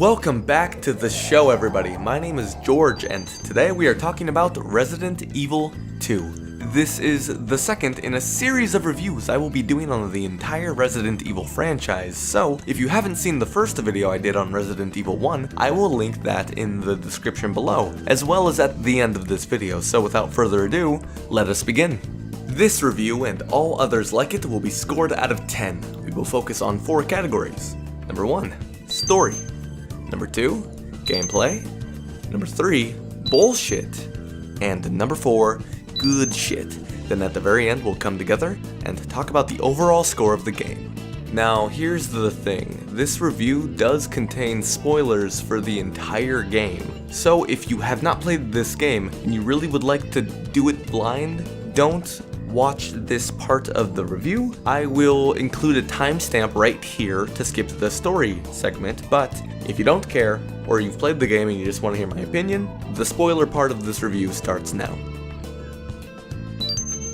Welcome back to the show, everybody. My name is George, and today we are talking about Resident Evil 2. This is the second in a series of reviews I will be doing on the entire Resident Evil franchise, so if you haven't seen the first video I did on Resident Evil 1, I will link that in the description below, as well as at the end of this video, so without further ado, let us begin. This review and all others like it will be scored out of 10. We will focus on 4 categories. Number 1, story. Number 2, gameplay. Number 3, bullshit. And number 4, good shit. Then at the very end we'll come together and talk about the overall score of the game. Now here's the thing, this review does contain spoilers for the entire game. So if you have not played this game and you really would like to do it blind, don't watch this part of the review. I will include a timestamp right here to skip the story segment, but if you don't care, or you've played the game and you just want to hear my opinion, the spoiler part of this review starts now.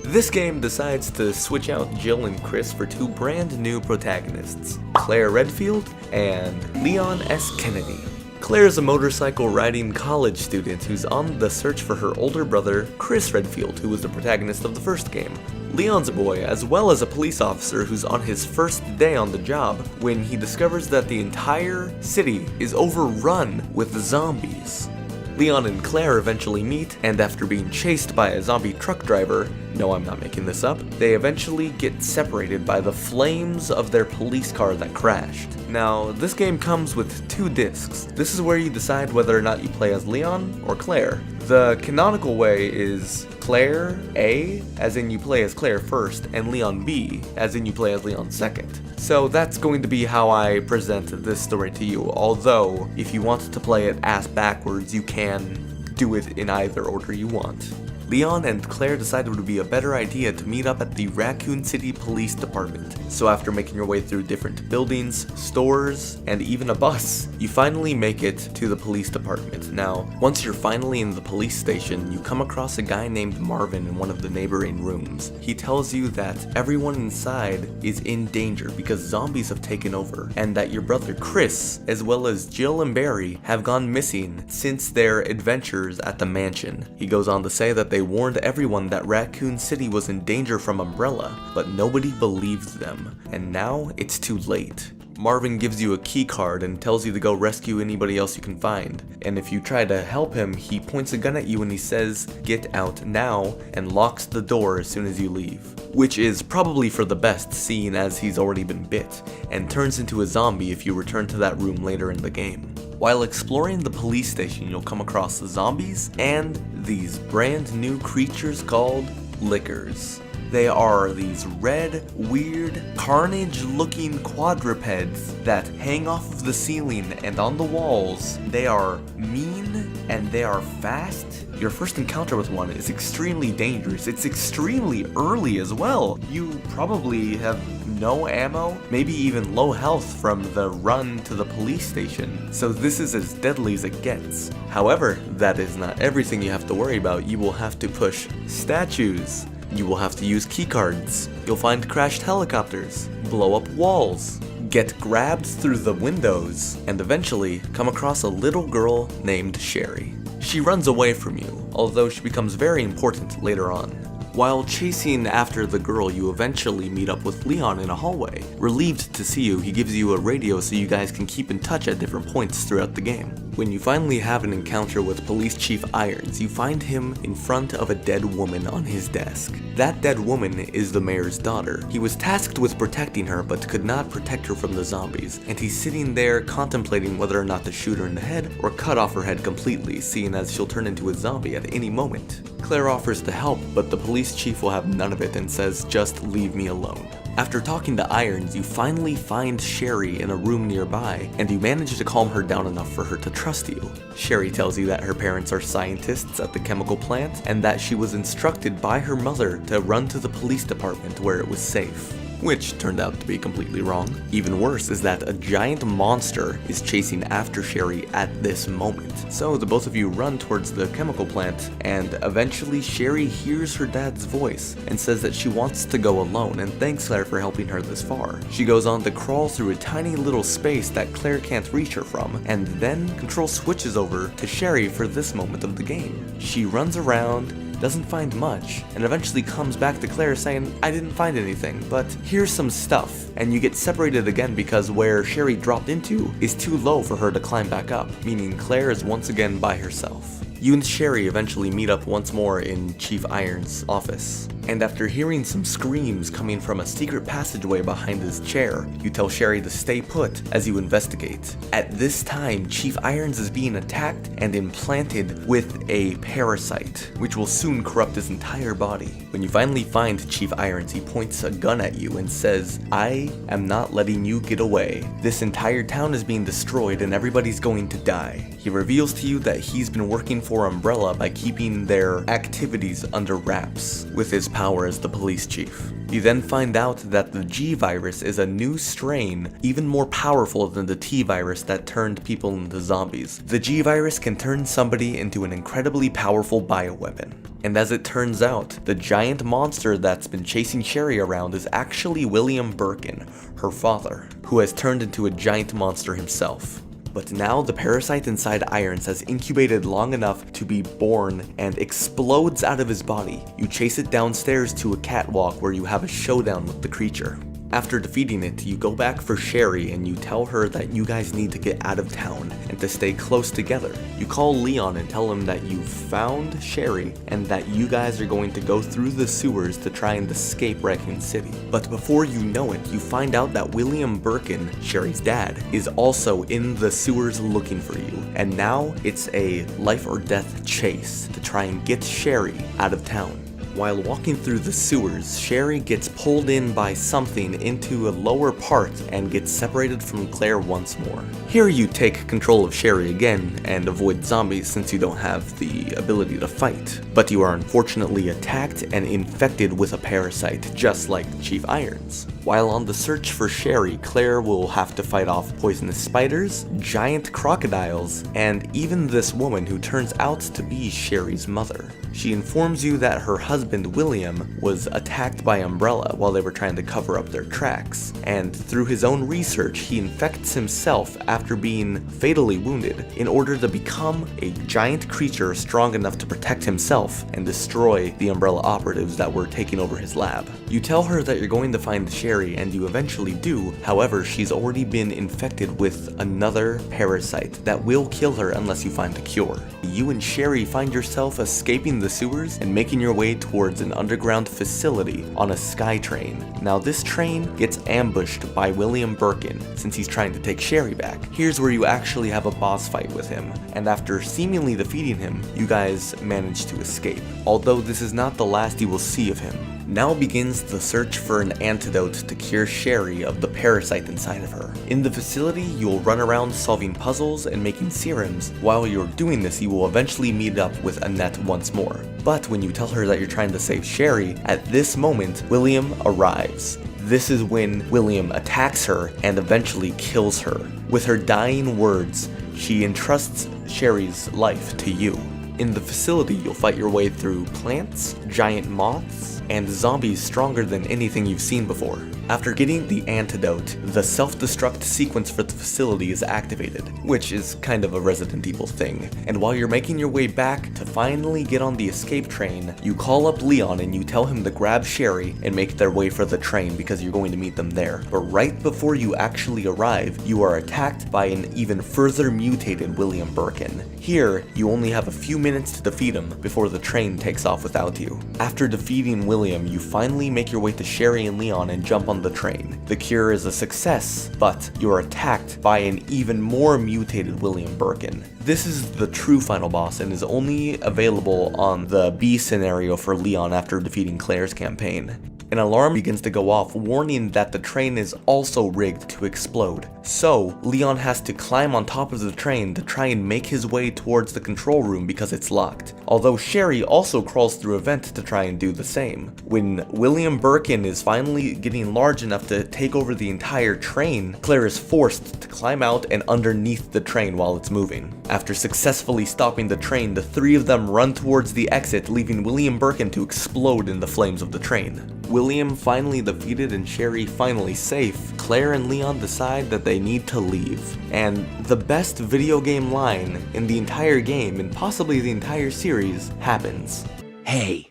This game decides to switch out Jill and Chris for 2 brand new protagonists, Claire Redfield and Leon S. Kennedy. Claire is a motorcycle riding college student who's on the search for her older brother, Chris Redfield, who was the protagonist of the first game. Leon's a boy, as well as a police officer who's on his first day on the job when he discovers that the entire city is overrun with zombies. Leon and Claire eventually meet, and after being chased by a zombie truck driver, no, I'm not making this up, they eventually get separated by the flames of their police car that crashed. Now, this game comes with 2 discs. This is where you decide whether or not you play as Leon or Claire. The canonical way is Claire A, as in you play as Claire first, and Leon B, as in you play as Leon second. So that's going to be how I present this story to you, although if you want to play it ass backwards, you can do it in either order you want. Leon and Claire decided it would be a better idea to meet up at the Raccoon City Police Department. So after making your way through different buildings, stores, and even a bus, you finally make it to the police department. Now, once you're finally in the police station, you come across a guy named Marvin in one of the neighboring rooms. He tells you that everyone inside is in danger because zombies have taken over, and that your brother Chris, as well as Jill and Barry, have gone missing since their adventures at the mansion. He goes on to say that they warned everyone that Raccoon City was in danger from Umbrella, but nobody believed them, and now it's too late. Marvin gives you a key card and tells you to go rescue anybody else you can find, and if you try to help him, he points a gun at you and he says, "Get out now," and locks the door as soon as you leave. Which is probably for the best, seeing as he's already been bit, and turns into a zombie if you return to that room later in the game. While exploring the police station, you'll come across the zombies and these brand new creatures called lickers. They are these red, weird, carnage-looking quadrupeds that hang off of the ceiling and on the walls. They are mean and they are fast. Your first encounter with one is extremely dangerous. It's extremely early as well. You probably have no ammo, maybe even low health from the run to the police station. So this is as deadly as it gets. However, that is not everything you have to worry about. You will have to push statues. You will have to use keycards. You'll find crashed helicopters, blow up walls, get grabbed through the windows, and eventually come across a little girl named Sherry. She runs away from you, although she becomes very important later on. While chasing after the girl, you eventually meet up with Leon in a hallway. Relieved to see you, he gives you a radio so you guys can keep in touch at different points throughout the game. When you finally have an encounter with Police Chief Irons, you find him in front of a dead woman on his desk. That dead woman is the mayor's daughter. He was tasked with protecting her, but could not protect her from the zombies, and he's sitting there contemplating whether or not to shoot her in the head or cut off her head completely, seeing as she'll turn into a zombie at any moment. Claire offers to help, but the police chief will have none of it and says, "Just leave me alone." After talking to Irons, you finally find Sherry in a room nearby, and you manage to calm her down enough for her to trust you. Sherry tells you that her parents are scientists at the chemical plant, and that she was instructed by her mother to run to the police department where it was safe. which turned out to be completely wrong. Even worse is that a giant monster is chasing after Sherry at this moment. So the both of you run towards the chemical plant, and eventually Sherry hears her dad's voice and says that she wants to go alone and thanks Claire for helping her this far. She goes on to crawl through a tiny little space that Claire can't reach her from, and then control switches over to Sherry for this moment of the game. She runs around, doesn't find much, and eventually comes back to Claire saying, I didn't find anything, but here's some stuff. And you get separated again because where Sherry dropped into is too low for her to climb back up, meaning Claire is once again by herself. You and Sherry eventually meet up once more in Chief Iron's office, and after hearing some screams coming from a secret passageway behind his chair, you tell Sherry to stay put as you investigate. At this time, Chief Irons is being attacked and implanted with a parasite, which will soon corrupt his entire body. When you finally find Chief Irons, he points a gun at you and says, I am not letting you get away. This entire town is being destroyed and everybody's going to die. He reveals to you that he's been working for Umbrella by keeping their activities under wraps with his power as the police chief. You then find out that the G virus is a new strain, even more powerful than the T virus that turned people into zombies. The G virus can turn somebody into an incredibly powerful bioweapon. And as it turns out, the giant monster that's been chasing Sherry around is actually William Birkin, her father, who has turned into a giant monster himself. But now the parasite inside Irons has incubated long enough to be born and explodes out of his body. You chase it downstairs to a catwalk where you have a showdown with the creature. After defeating it, you go back for Sherry and you tell her that you guys need to get out of town and to stay close together. You call Leon and tell him that you found Sherry and that you guys are going to go through the sewers to try and escape Raccoon City. But before you know it, you find out that William Birkin, Sherry's dad, is also in the sewers looking for you. And now it's a life or death chase to try and get Sherry out of town. While walking through the sewers, Sherry gets pulled in by something into a lower part and gets separated from Claire once more. Here you take control of Sherry again and avoid zombies since you don't have the ability to fight. But you are unfortunately attacked and infected with a parasite, just like Chief Irons. While on the search for Sherry, Claire will have to fight off poisonous spiders, giant crocodiles, and even this woman who turns out to be Sherry's mother. She informs you that her husband, William, was attacked by Umbrella while they were trying to cover up their tracks, and through his own research, he infects himself after being fatally wounded in order to become a giant creature strong enough to protect himself and destroy the Umbrella operatives that were taking over his lab. You tell her that you're going to find Sherry, and you eventually do. However, she's already been infected with another parasite that will kill her unless you find a cure. You and Sherry find yourself escaping the sewers and making your way towards an underground facility on a sky train. Now this train gets ambushed by William Birkin since he's trying to take Sherry back. Here's where you actually have a boss fight with him, and after seemingly defeating him, you guys manage to escape. Although this is not the last you will see of him. Now begins the search for an antidote to cure Sherry of the parasite inside of her. In the facility, you'll run around solving puzzles and making serums. While you're doing this, you will eventually meet up with Annette once more. But when you tell her that you're trying to save Sherry, at this moment, William arrives. This is when William attacks her and eventually kills her. With her dying words, she entrusts Sherry's life to you. In the facility, you'll fight your way through plants, giant moths, and zombies stronger than anything you've seen before. After getting the antidote, the self-destruct sequence for the facility is activated, which is kind of a Resident Evil thing. And while you're making your way back to finally get on the escape train, you call up Leon and you tell him to grab Sherry and make their way for the train because you're going to meet them there. But right before you actually arrive, you are attacked by an even further mutated William Birkin. Here, you only have a few minutes to defeat him before the train takes off without you. After defeating William, you finally make your way to Sherry and Leon and jump on the train. The cure is a success, but you're attacked by an even more mutated William Birkin. This is the true final boss and is only available on the B scenario for Leon after defeating Claire's campaign. An alarm begins to go off, warning that the train is also rigged to explode. So, Leon has to climb on top of the train to try and make his way towards the control room because it's locked. Although Sherry also crawls through a vent to try and do the same. When William Birkin is finally getting large enough to take over the entire train, Claire is forced to climb out and underneath the train while it's moving. After successfully stopping the train, the three of them run towards the exit, leaving William Birkin to explode in the flames of the train. William finally defeated and Sherry finally safe, Claire and Leon decide that they need to leave. And the best video game line in the entire game, and possibly the entire series, happens. Hey,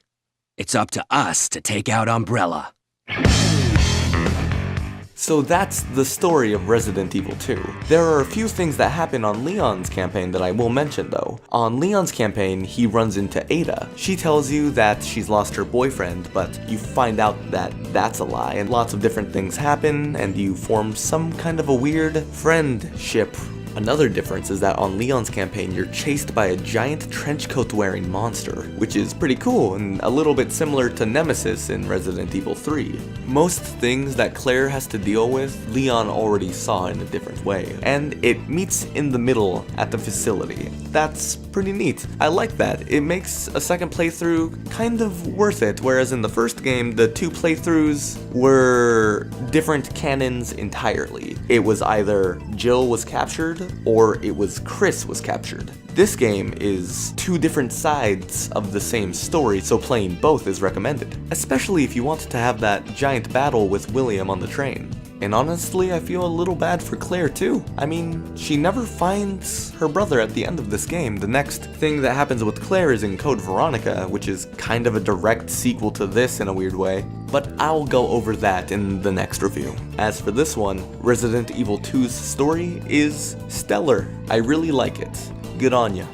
it's up to us to take out Umbrella. So that's the story of Resident Evil 2. There are a few things that happen on Leon's campaign that I will mention though. On Leon's campaign, he runs into Ada. She tells you that she's lost her boyfriend, but you find out that that's a lie, and lots of different things happen, and you form some kind of a weird friendship. Another difference is that on Leon's campaign, you're chased by a giant trenchcoat wearing monster, which is pretty cool and a little bit similar to Nemesis in Resident Evil 3. Most things that Claire has to deal with, Leon already saw in a different way, and it meets in the middle at the facility. That's pretty neat. I like that. It makes a second playthrough kind of worth it, whereas in the first game, the two playthroughs were different canons entirely. It was either Jill was captured, or it was Chris was captured. This game is two different sides of the same story, so playing both is recommended, especially if you want to have that giant battle with William on the train. And honestly, I feel a little bad for Claire too. I mean, she never finds her brother at the end of this game. The next thing that happens with Claire is in Code Veronica, which is kind of a direct sequel to this in a weird way, but I'll go over that in the next review. As for this one, Resident Evil 2's story is stellar. I really like it. Good on ya.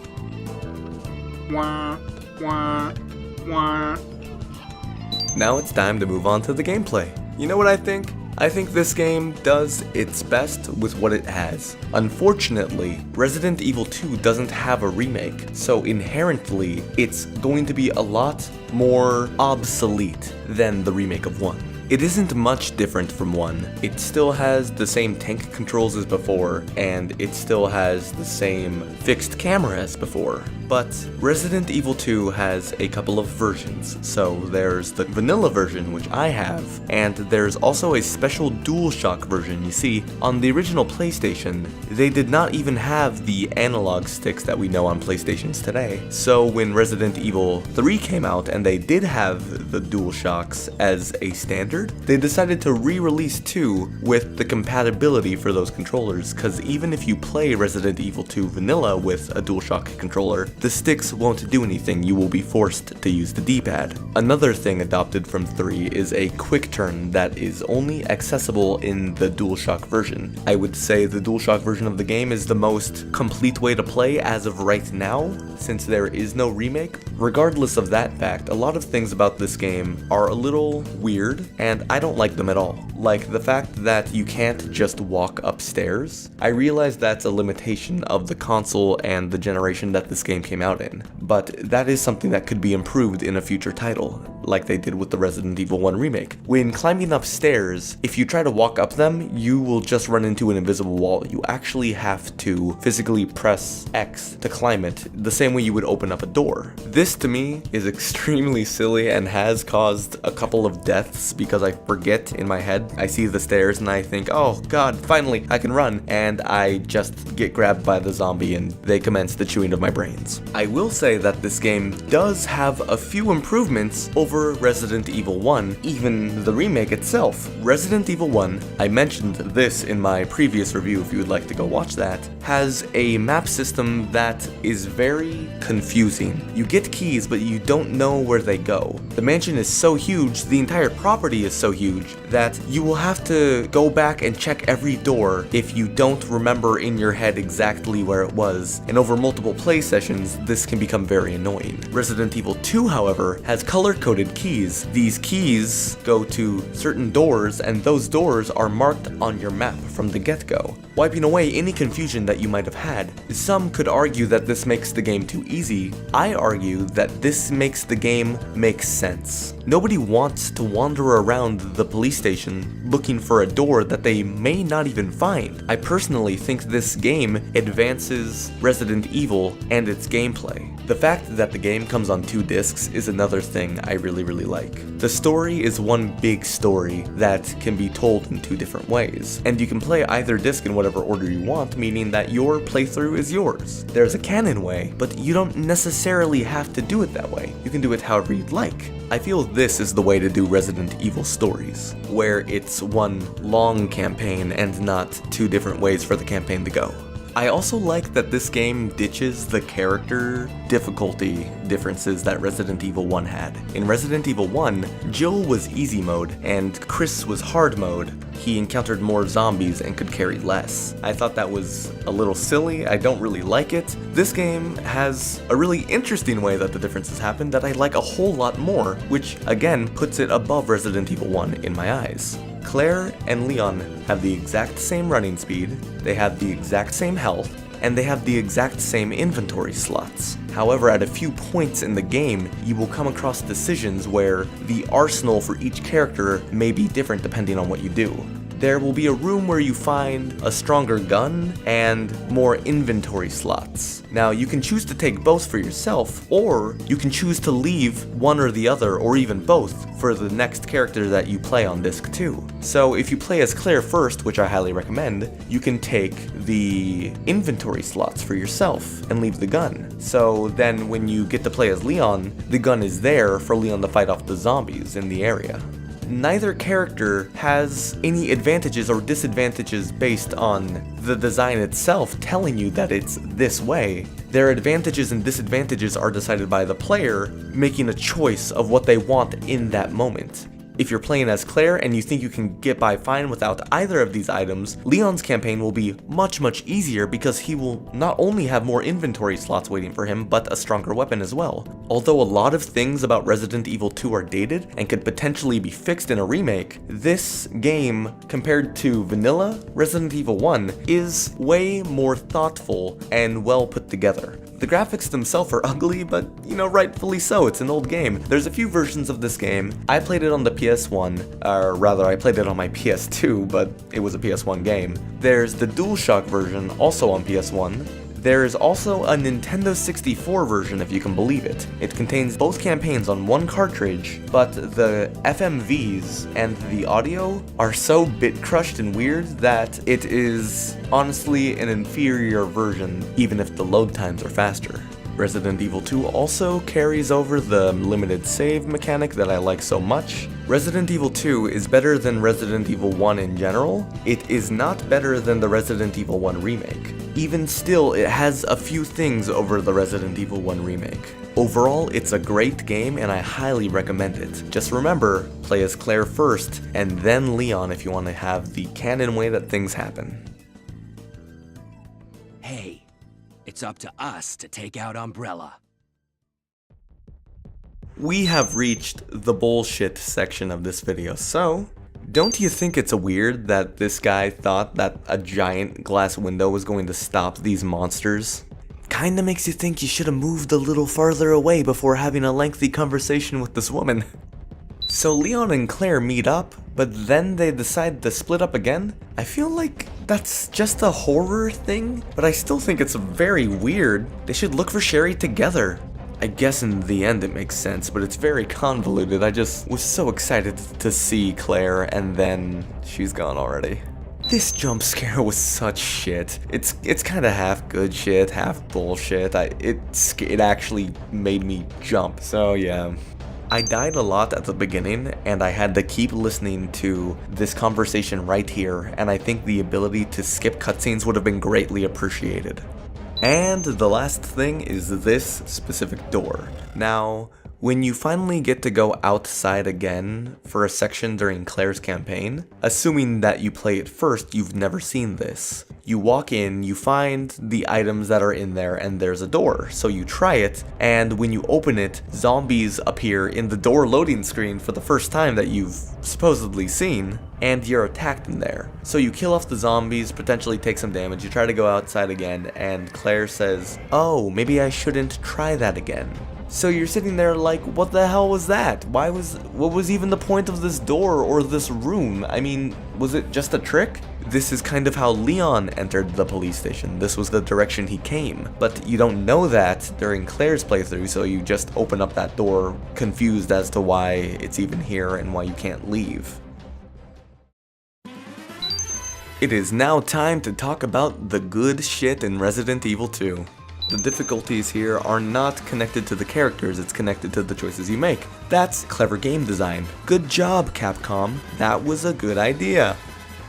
Now it's time to move on to the gameplay. You know what I think? I think this game does its best with what it has. Unfortunately, Resident Evil 2 doesn't have a remake, so inherently, it's going to be a lot more obsolete than the remake of 1. It isn't much different from 1. It still has the same tank controls as before, and it still has the same fixed camera as before. But Resident Evil 2 has a couple of versions. So there's the vanilla version, which I have, and there's also a special DualShock version. You see, on the original PlayStation, they did not even have the analog sticks that we know on PlayStations today. So when Resident Evil 3 came out and they did have the DualShocks as a standard, they decided to re-release 2 with the compatibility for those controllers, because even if you play Resident Evil 2 vanilla with a DualShock controller, the sticks won't do anything. You will be forced to use the D-pad. Another thing adopted from 3 is a quick turn that is only accessible in the DualShock version. I would say the DualShock version of the game is the most complete way to play as of right now, since there is no remake. Regardless of that fact, a lot of things about this game are a little weird, and I don't like them at all. Like the fact that you can't just walk upstairs. I realize that's a limitation of the console and the generation that this game came out in, but that is something that could be improved in a future title, like they did with the Resident Evil 1 remake. When climbing upstairs, if you try to walk up them, you will just run into an invisible wall. You actually have to physically press X to climb it, the same way you would open up a door. This to me is extremely silly and has caused a couple of deaths because I forget in my head. I see the stairs and I think, oh god, finally I can run, and I just get grabbed by the zombie and they commence the chewing of my brains. I will say that this game does have a few improvements over Resident Evil 1, even the remake itself. Resident Evil 1, I mentioned this in my previous review if you would like to go watch that, has a map system that is very confusing. You get keys, but you don't know where they go. The mansion is so huge, the entire property is so huge, that you will have to go back and check every door if you don't remember in your head exactly where it was, and over multiple play sessions, this can become very annoying. Resident Evil 2, however, has color-coded keys. These keys go to certain doors, and those doors are marked on your map from the get-go, wiping away any confusion that you might have had. Some could argue that this makes the game too easy. I argue that this makes the game make sense. Nobody wants to wander around the police station looking for a door that they may not even find. I personally think this game advances Resident Evil and its gameplay. The fact that the game comes on 2 discs is another thing I really like. The story is one big story that can be told in 2 different ways, and you can play either disc in whatever order you want, meaning that your playthrough is yours. There's a canon way, but you don't necessarily have to do it that way. You can do it however you'd like. I feel this is the way to do Resident Evil stories, where it's one long campaign and not 2 different ways for the campaign to go. I also like that this game ditches the character difficulty differences that Resident Evil 1 had. In Resident Evil 1, Jill was easy mode and Chris was hard mode. He encountered more zombies and could carry less. I thought that was a little silly, I don't really like it. This game has a really interesting way that the differences happen that I like a whole lot more, which again puts it above Resident Evil 1 in my eyes. Claire and Leon have the exact same running speed, they have the exact same health, and they have the exact same inventory slots. However, at a few points in the game, you will come across decisions where the arsenal for each character may be different depending on what you do. There will be a room where you find a stronger gun and more inventory slots. Now, you can choose to take both for yourself, or you can choose to leave one or the other, or even both, for the next character that you play on disc 2. So if you play as Claire first, which I highly recommend, you can take the inventory slots for yourself and leave the gun. So then when you get to play as Leon, the gun is there for Leon to fight off the zombies in the area. Neither character has any advantages or disadvantages based on the design itself telling you that it's this way. Their advantages and disadvantages are decided by the player making a choice of what they want in that moment. If you're playing as Claire and you think you can get by fine without either of these items, Leon's campaign will be much easier because he will not only have more inventory slots waiting for him, but a stronger weapon as well. Although a lot of things about Resident Evil 2 are dated and could potentially be fixed in a remake, this game, compared to vanilla Resident Evil 1, is way more thoughtful and well put together. The graphics themselves are ugly, but rightfully so, it's an old game. There's a few versions of this game. I played it on the PS1, or rather I played it on my PS2, but it was a PS1 game. There's the DualShock version, also on PS1. There is also a Nintendo 64 version, if you can believe it. It contains both campaigns on one cartridge, but the FMVs and the audio are so bit-crushed and weird that it is honestly an inferior version, even if the load times are faster. Resident Evil 2 also carries over the limited save mechanic that I like so much. Resident Evil 2 is better than Resident Evil 1 in general. It is not better than the Resident Evil 1 remake. Even still, it has a few things over the Resident Evil 1 remake. Overall, it's a great game and I highly recommend it. Just remember, play as Claire first, and then Leon if you want to have the canon way that things happen. Hey, it's up to us to take out Umbrella. We have reached the bullshit section of this video, so don't you think it's weird that this guy thought that a giant glass window was going to stop these monsters? Kinda makes you think you should have moved a little farther away before having a lengthy conversation with this woman. So Leon and Claire meet up, but then they decide to split up again? I feel like that's just a horror thing, but I still think it's very weird. They should look for Sherry together. I guess in the end it makes sense, but it's very convoluted. I just was so excited to see Claire, and then she's gone already. This jump scare was such shit. It's kind of half good shit, half bullshit. It actually made me jump, so yeah. I died a lot at the beginning, and I had to keep listening to this conversation right here, and I think the ability to skip cutscenes would have been greatly appreciated. And the last thing is this specific door. Now, when you finally get to go outside again for a section during Claire's campaign, assuming that you play it first, you've never seen this. You walk in, you find the items that are in there, and there's a door. So you try it, and when you open it, zombies appear in the door loading screen for the first time that you've supposedly seen, and you're attacked in there. So you kill off the zombies, potentially take some damage, you try to go outside again, and Claire says, "Oh, maybe I shouldn't try that again." So you're sitting there like, what the hell was that? What was even the point of this door or this room? I mean, was it just a trick? This is kind of how Leon entered the police station. This was the direction he came. But you don't know that during Claire's playthrough, so you just open up that door confused as to why it's even here and why you can't leave. It is now time to talk about the good shit in Resident Evil 2. The difficulties here are not connected to the characters, it's connected to the choices you make. That's clever game design. Good job, Capcom. That was a good idea.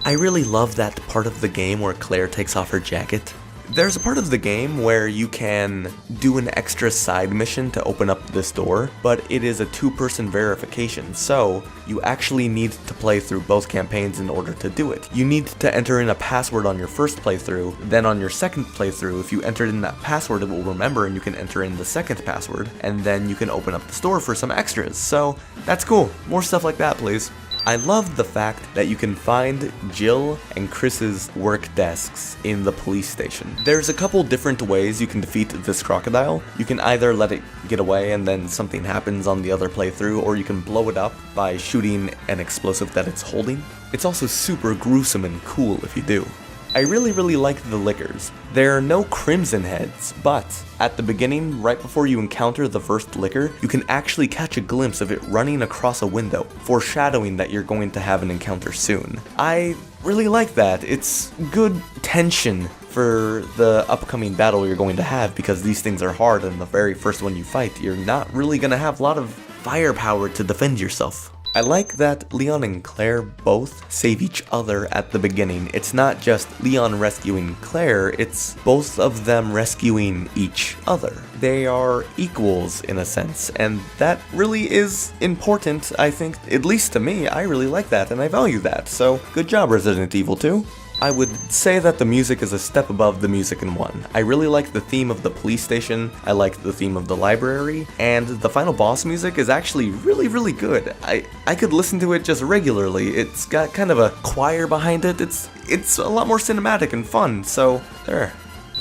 I really love that part of the game where Claire takes off her jacket. There's a part of the game where you can do an extra side mission to open up this door, but it is a two-person verification, so you actually need to play through both campaigns in order to do it. You need to enter in a password on your first playthrough, then on your second playthrough, if you entered in that password, it will remember and you can enter in the second password, and then you can open up the store for some extras, so that's cool. More stuff like that, please. I love the fact that you can find Jill and Chris's work desks in the police station. There's a couple different ways you can defeat this crocodile. You can either let it get away and then something happens on the other playthrough, or you can blow it up by shooting an explosive that it's holding. It's also super gruesome and cool if you do. I really like the lickers. There are no crimson heads, but at the beginning, right before you encounter the first licker, you can actually catch a glimpse of it running across a window, foreshadowing that you're going to have an encounter soon. I really like that. It's good tension for the upcoming battle you're going to have, because these things are hard, and the very first one you fight, you're not really gonna have a lot of firepower to defend yourself. I like that Leon and Claire both save each other at the beginning. It's not just Leon rescuing Claire, it's both of them rescuing each other. They are equals in a sense, and that really is important, I think, at least to me. I really like that, and I value that, so good job, Resident Evil 2. I would say that the music is a step above the music in 1. I really like the theme of the police station, I like the theme of the library, and the final boss music is actually really good. I could listen to it just regularly. It's got kind of a choir behind it. It's a lot more cinematic and fun, so there.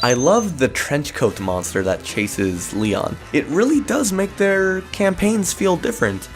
I love the trenchcoat monster that chases Leon. It really does make their campaigns feel different.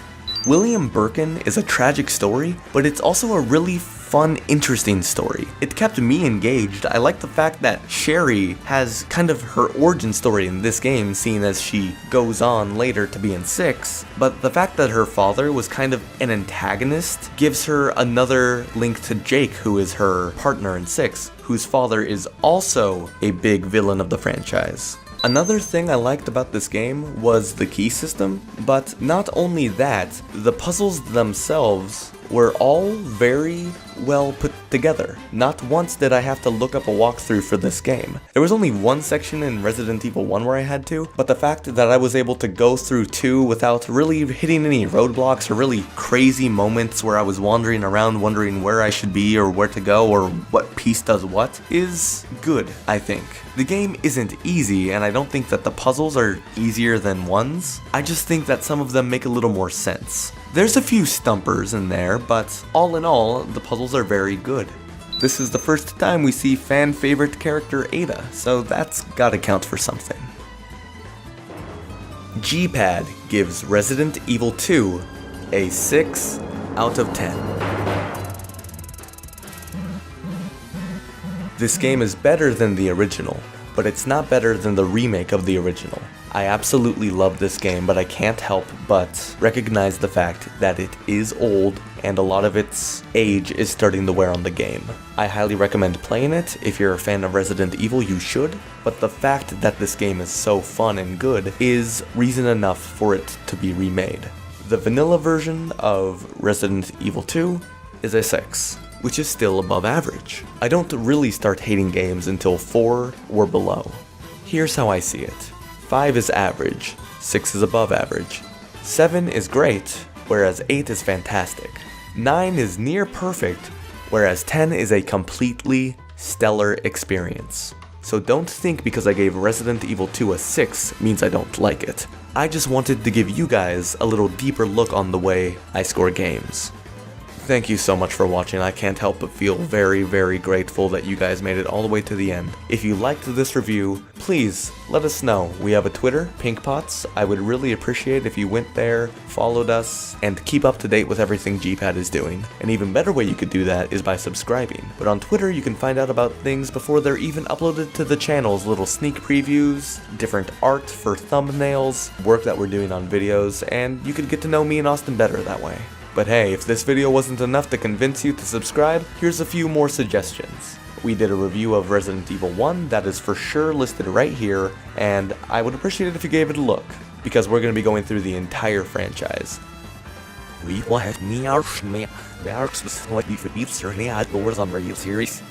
William Birkin is a tragic story, but it's also a really fun, interesting story. It kept me engaged. I like the fact that Sherry has kind of her origin story in this game, seeing as she goes on later to be in 6, but the fact that her father was kind of an antagonist gives her another link to Jake, who is her partner in 6, whose father is also a big villain of the franchise. Another thing I liked about this game was the key system, but not only that, the puzzles themselves were all very well put together. Not once did I have to look up a walkthrough for this game. There was only one section in Resident Evil 1 where I had to, but the fact that I was able to go through 2 without really hitting any roadblocks or really crazy moments where I was wandering around wondering where I should be or where to go or what piece does what is good, I think. The game isn't easy, and I don't think that the puzzles are easier than 1's. I just think that some of them make a little more sense. There's a few stumpers in there, but all in all, the puzzles are very good. This is the first time we see fan favorite character Ada, so that's gotta count for something. G-Pad gives Resident Evil 2 a 6 out of 10. This game is better than the original, but it's not better than the remake of the original. I absolutely love this game, but I can't help but recognize the fact that it is old and a lot of its age is starting to wear on the game. I highly recommend playing it. If you're a fan of Resident Evil, you should, but the fact that this game is so fun and good is reason enough for it to be remade. The vanilla version of Resident Evil 2 is a 6. Which is still above average. I don't really start hating games until 4 or below. Here's how I see it. 5 is average, 6 is above average, 7 is great, whereas 8 is fantastic, 9 is near perfect, whereas 10 is a completely stellar experience. So don't think because I gave Resident Evil 2 a 6 means I don't like it. I just wanted to give you guys a little deeper look on the way I score games. Thank you so much for watching. I can't help but feel very, very grateful that you guys made it all the way to the end. If you liked this review, please let us know. We have a Twitter, PinkPots. I would really appreciate if you went there, followed us, and keep up to date with everything GPAD is doing. An even better way you could do that is by subscribing. But on Twitter, you can find out about things before they're even uploaded to the channel's little sneak previews, different art for thumbnails, work that we're doing on videos, and you could get to know me and Austin better that way. But hey, if this video wasn't enough to convince you to subscribe, here's a few more suggestions. We did a review of Resident Evil 1 that is for sure listed right here, and I would appreciate it if you gave it a look, because we're going to be going through the entire franchise. We will have me our series.